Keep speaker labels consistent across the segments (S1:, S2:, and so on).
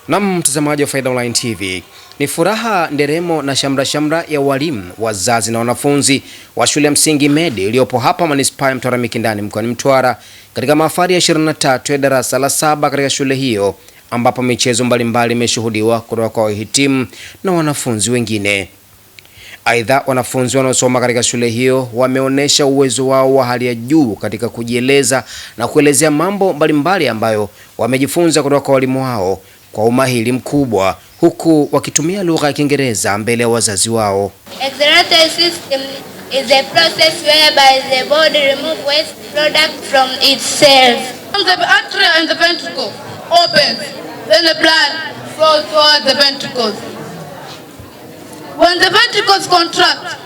S1: Na mtazamaji wa Faida Online TV, ni furaha, nderemo na shamra ya walimu, wazazi na wanafunzi wa shule ya msingi Medi iliyopo hapa manispaa ya Mtwara Mikindani mkoani Mtwara katika mahafali ya 23 ya darasa la 7 katika shule hiyo, ambapo michezo mbalimbali imeshuhudiwa kutoka kwa wahitimu na wanafunzi wengine. Aidha, wanafunzi wanaosoma katika shule hiyo wameonyesha uwezo wao wa hali ya juu katika kujieleza na kuelezea mambo mbalimbali ambayo wamejifunza kutoka kwa walimu wao kwa umahiri mkubwa, huku wakitumia lugha ya Kiingereza mbele ya wazazi wao.
S2: Extractive system is a process whereby the body removes waste product from its cells. The artery and the ventricle opens, then the blood flows towards the ventricles. When the ventricles contract,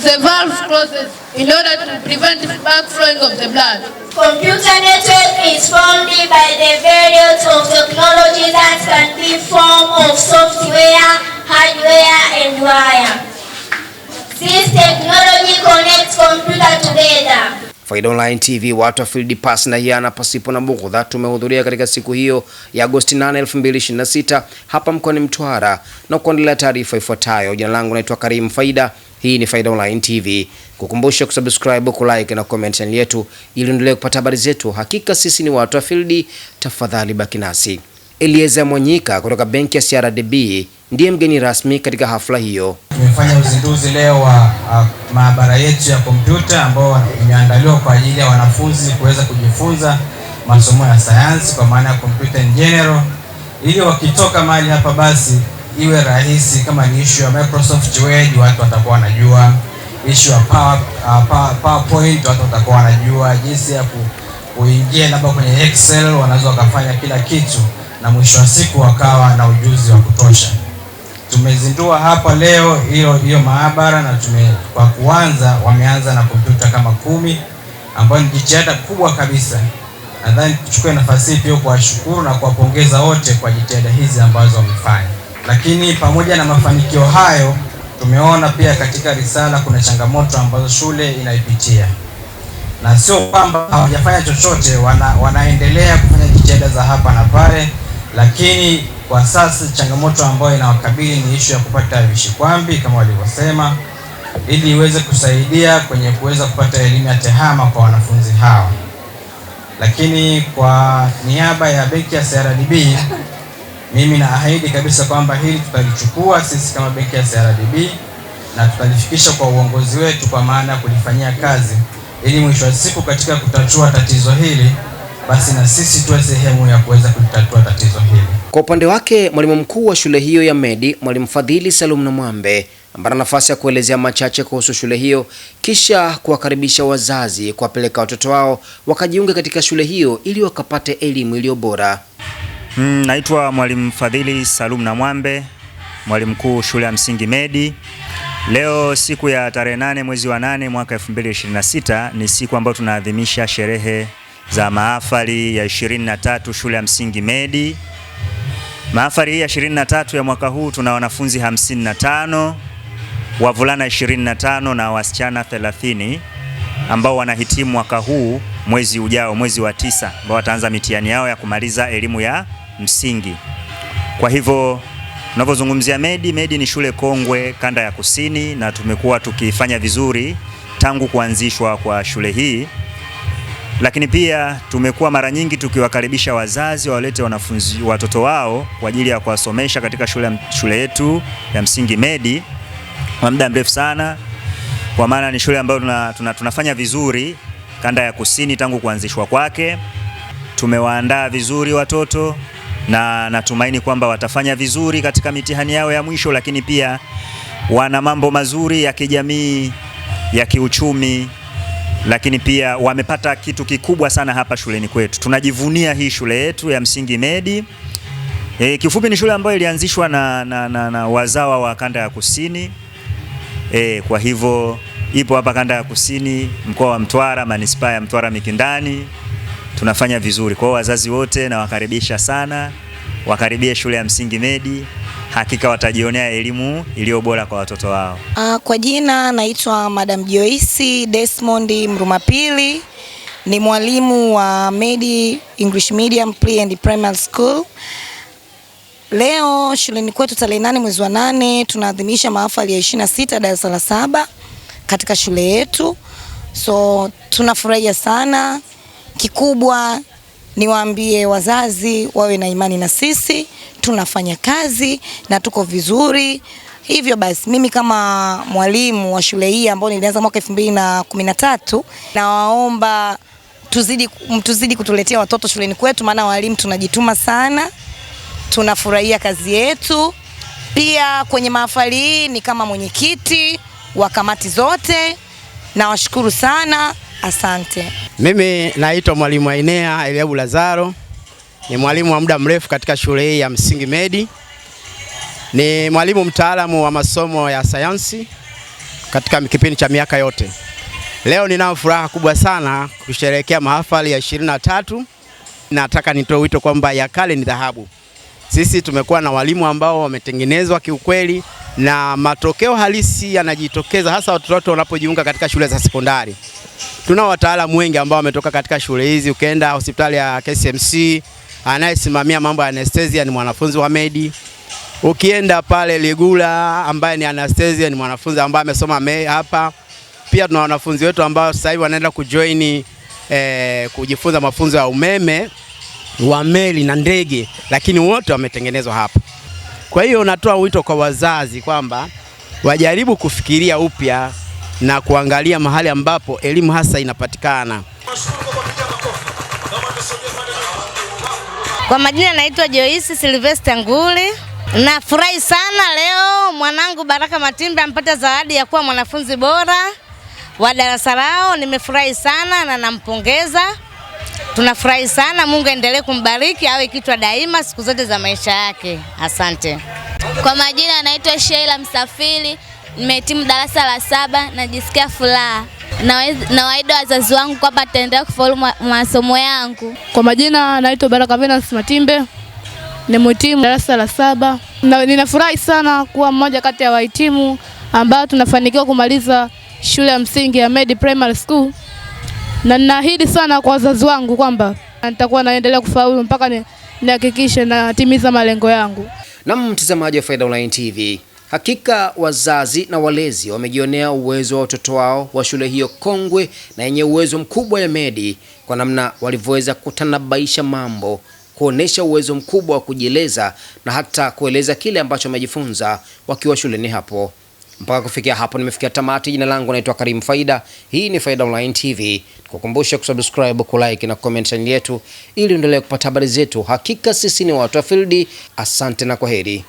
S2: the valve closes in order to prevent backflowing of the blood.
S3: Computer network is formed by the various of technology that can be form of software, hardware, and wire. This technology connects computer together.
S1: Faida Online TV, watu wa Field Pass na hiana pasipo na bughudha, tumehudhuria katika siku hiyo ya Agosti 8, 2026 hapa mkoani Mtwara na kuendelea taarifa ifuatayo. Jina langu naitwa Karim Faida. Hii ni Faida Online TV. Kukumbusha kusubscribe, kulike na comment channel yetu ili endelee kupata habari zetu. Hakika sisi ni watu wa field, tafadhali baki nasi. Elieza Mwanyika kutoka benki ya CRDB ndiye mgeni rasmi katika hafla hiyo.
S4: Tumefanya uzinduzi leo wa maabara yetu ya kompyuta ambao imeandaliwa kwa ajili ya wanafunzi kuweza kujifunza masomo ya sayansi kwa maana ya computer in general, ili wakitoka mahali hapa basi iwe rahisi. Kama ni issue ya Microsoft Word watu watakuwa wanajua, issue ya PowerPoint watu watakuwa wanajua, jinsi ya kuingia labda kwenye Excel wanaweza wakafanya kila kitu, na mwisho wa siku wakawa na ujuzi wa kutosha. Tumezindua hapa leo hiyo maabara, na kwa kuanza wameanza na kompyuta kama 10 ambayo ni jitihada kubwa kabisa. Nadhani tuchukue nafasi hii pia kuwashukuru na kuwapongeza wote kwa jitihada hizi ambazo wamefanya. Lakini pamoja na mafanikio hayo, tumeona pia katika risala kuna changamoto ambazo shule inaipitia, na sio kwamba hawajafanya chochote, wanaendelea kufanya jitihada za hapa na pale, lakini kwa sasa changamoto ambayo inawakabili ni issue ya kupata vishikwambi kama walivyosema, ili iweze kusaidia kwenye kuweza kupata elimu ya tehama kwa wanafunzi hawa. Lakini kwa niaba ya benki ya CRDB, mimi naahidi kabisa kwamba hili tutalichukua sisi kama benki ya CRDB na tutalifikisha kwa uongozi wetu, kwa maana kulifanyia kazi, ili mwisho wa siku katika kutatua tatizo hili basi na sisi tuwe sehemu ya kuweza kutatua tatizo hili.
S1: Kwa upande wake, mwalimu mkuu wa shule hiyo ya Medi, Mwalimu Fadhili Salum Namwambe, ambaye ana nafasi ya kuelezea machache kuhusu shule hiyo kisha kuwakaribisha wazazi kuwapeleka watoto wao wakajiunga katika shule hiyo ili wakapate elimu iliyo bora.
S5: Naitwa Mwalimu Fadhili Salum Namwambe, mwalimu mkuu shule ya msingi Medi. Leo siku ya tarehe 8 mwezi wa 8 mwaka 2026 ni siku ambayo tunaadhimisha sherehe za mahafali ya 23 shule ya msingi Medi. Mahafali hii ya 23 ya mwaka huu tuna wanafunzi 55, wavulana 25 na wasichana 30 ambao wanahitimu mwaka huu mwezi ujao, mwezi wa 9, ambao wataanza mitihani yao ya kumaliza elimu ya msingi. Kwa hivyo tunapozungumzia Medi ni shule kongwe kanda ya Kusini, na tumekuwa tukifanya vizuri tangu kuanzishwa kwa shule hii. Lakini pia tumekuwa mara nyingi tukiwakaribisha wazazi walete watoto wao kwa ajili ya kuwasomesha katika shule yetu ya msingi Medi kwa muda mrefu sana, kwa maana ni shule ambayo tunafanya vizuri kanda ya Kusini tangu kuanzishwa kwake. Tumewaandaa vizuri watoto na natumaini kwamba watafanya vizuri katika mitihani yao ya mwisho, lakini pia wana mambo mazuri ya kijamii, ya kiuchumi, lakini pia wamepata kitu kikubwa sana hapa shuleni kwetu. Tunajivunia hii shule yetu ya msingi Medi. Kifupi ni shule ambayo ilianzishwa na wazawa wa kanda ya Kusini. Kwa hivyo ipo hapa kanda ya Kusini, mkoa wa Mtwara, manispaa ya Mtwara Mikindani. Tunafanya vizuri. Kwa wazazi wote na wakaribisha sana, wakaribie shule ya msingi Medi. Hakika watajionea elimu iliyo bora kwa watoto wao.
S6: Kwa jina naitwa Madam Joyce Desmond Mrumapili, ni mwalimu wa Medi English Medium Pre and Primary School. Leo shuleni kwetu tarehe 8 mwezi wa 8 tunaadhimisha mahafali ya 26 darasa la 7 katika shule yetu. So tunafurahia sana. Kikubwa niwaambie wazazi wawe na imani na sisi, tunafanya kazi na tuko vizuri. Hivyo basi mimi kama mwalimu wa shule hii ambao nilianza mwaka 2013 nawaomba tuzidi kutuletea watoto shuleni kwetu, maana walimu tunajituma sana. Tunafurahia kazi yetu. Pia kwenye mahafali hii ni kama mwenyekiti wa kamati zote. Nawashukuru sana. Asante.
S7: Mimi naitwa Mwalimu Ainea Eliabu Lazaro. Ni mwalimu wa muda mrefu katika shule hii ya Msingi Medi. Ni mwalimu mtaalamu wa masomo ya sayansi katika kipindi cha miaka yote. Leo ninao furaha kubwa sana kusherehekea mahafali ya 23. Nataka nitoe wito kwamba ya kale ni dhahabu. Sisi tumekuwa na walimu ambao wametengenezwa kiukweli na matokeo halisi yanajitokeza hasa watoto wanapojiunga katika shule za sekondari. Tunao wataalamu wengi ambao wametoka katika shule hizi. Ukienda hospitali ya KCMC, anayesimamia mambo ya anesthesia ni mwanafunzi wa Medi. Ukienda pale Ligula ambaye ni anesthesia ni mwanafunzi ambaye amesoma hapa. Pia tuna wanafunzi wetu ambao sasa hivi wanaenda kujifunza mafunzo ya umeme wa meli na ndege, lakini wote wametengenezwa hapa. Kwa hiyo natoa wito kwa wazazi kwamba wajaribu kufikiria upya na kuangalia mahali ambapo elimu hasa inapatikana.
S8: Kwa majina naitwa Joyce Sylvester Nguli. Nafurahi sana leo mwanangu Baraka Matimbe ampata zawadi ya kuwa mwanafunzi bora wa darasa lao. Nimefurahi sana na nampongeza. Tunafurahi sana. Mungu endelee kumbariki, awe kichwa daima siku zote za maisha yake. Asante.
S2: Kwa majina naitwa Sheila Msafiri. Nimehitimu darasa la 7, najisikia furaha. Nawaahidi wazazi wangu kwamba nitaendelea kufaulu masomo yangu.
S9: Kwa majina naitwa Baraka Venance Matimbe. Nimehitimu darasa la 7. Ninafurahi sana kuwa mmoja kati ya wahitimu ambao tunafanikiwa kumaliza shule ya msingi ya Medi Primary School. Na ninaahidi sana kwa wazazi wangu kwamba nitakuwa naendelea kufaulu mpaka nihakikishe natimiza malengo yangu.
S1: Na mtazamaji wa Faida Online TV, hakika wazazi na walezi wamejionea uwezo wa watoto wao wa shule hiyo kongwe na yenye uwezo mkubwa ya Medi, kwa namna walivyoweza kutanabaisha mambo, kuonesha uwezo mkubwa wa kujieleza na hata kueleza kile ambacho wamejifunza wakiwa shuleni hapo. Mpaka kufikia hapo nimefikia tamati. Jina langu naitwa Karim Faida. Hii ni Faida Online TV. Tukukumbusha kusubscribe, kulike na comment channel yetu ili uendelee kupata habari zetu. Hakika sisi ni watu wa field. Asante na kwaheri.